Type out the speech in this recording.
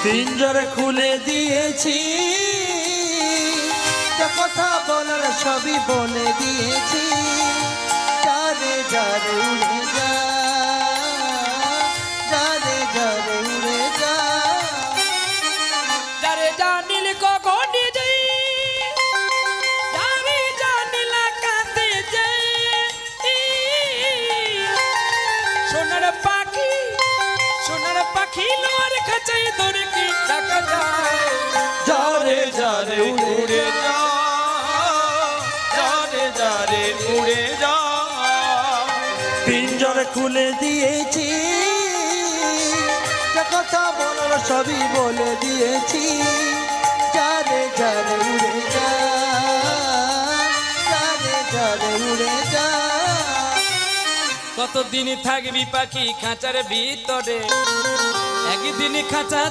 পিঞ্জরা খুলে দিয়েছি, যা কথা বলার সবই বলে দিয়েছি। যারে যারে উড়ে যা, যারে যারে উড়ে যা, যারে জানিল গগনে যাই, যারে জানিল আকাশে যাই। সোনার পাখি, সোনার পাখি লোয়ার খাঁচায় ধরে কি ডাকা যায়। যারে যারে উড়ে যা, যারে যারে উড়ে যা। পিঞ্জরা খুলে দিয়েছি, যা কথা বলার সবই বলে দিয়েছি। যারে যারে উড়ে যা, যারে যারে উড়ে যা। কতদিন থাকবি পাখি খাঁচার ভিতরে, একদিন খাঁচা